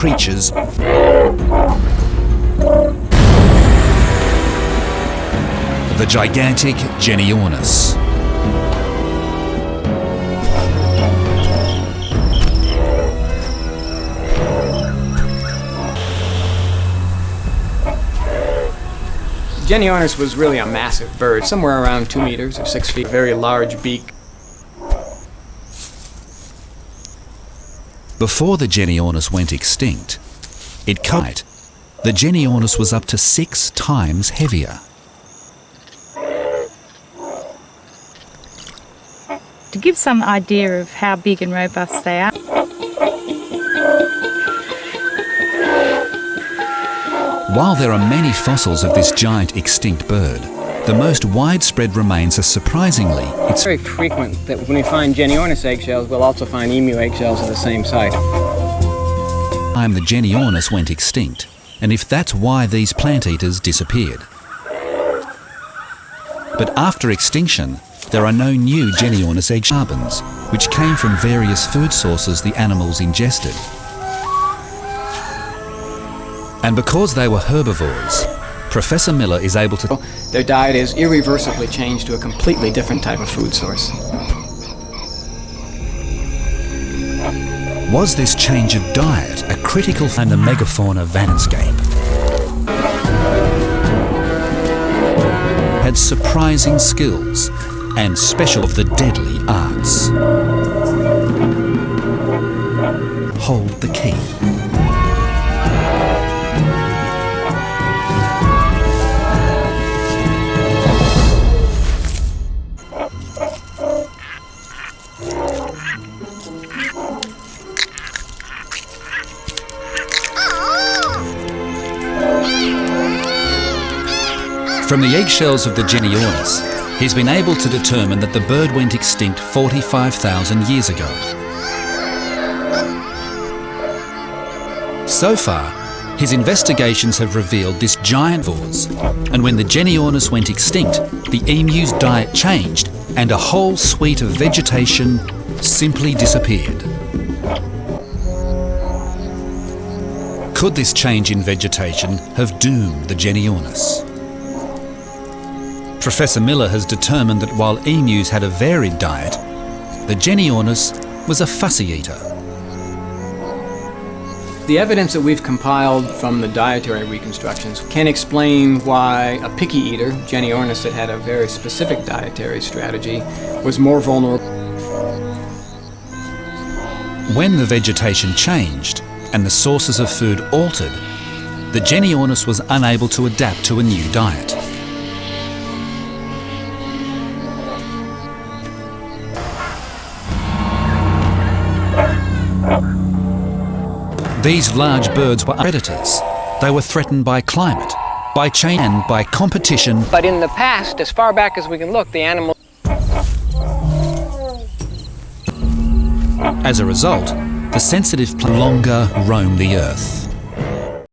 creatures. The gigantic genyornis. Genyornis was really a massive bird, somewhere around 2 meters or 6 feet, very large beak. Before the genyornis went extinct, the genyornis was up to 6 times heavier. To give some idea of how big and robust they are, While there are many fossils of this giant extinct bird, the most widespread remains are surprisingly, It's very frequent that when we find genyornis eggshells, we'll also find emu eggshells at the same site. time the genyornis went extinct, and if that's why these plant eaters disappeared. But after extinction, there are no new genyornis egg carbons, which came from various food sources the animals ingested. And because they were herbivores, Professor Miller is able to... Their diet is irreversibly changed to a completely different type of food source. Was this change of diet a critical in the megafauna landscape? Had surprising skills and special of the deadly arts. Hold the key. From the eggshells of the genyornis, he's been able to determine that the bird went extinct 45,000 years ago. So far, his investigations have revealed this giant vores, and when the genyornis went extinct, the emu's diet changed and a whole suite of vegetation simply disappeared. Could this change in vegetation have doomed the genyornis? Professor Miller has determined that while emus had a varied diet, the genyornis was a fussy eater. The evidence that we've compiled from the dietary reconstructions can explain why a picky eater, genyornis that had a very specific dietary strategy, was more vulnerable. When the vegetation changed and the sources of food altered, the genyornis was unable to adapt to a new diet. These large birds were predators. They were threatened by climate, by change and by competition. But in the past, as far back as we can look, the animals... As a result, the sensitive longer roam the earth.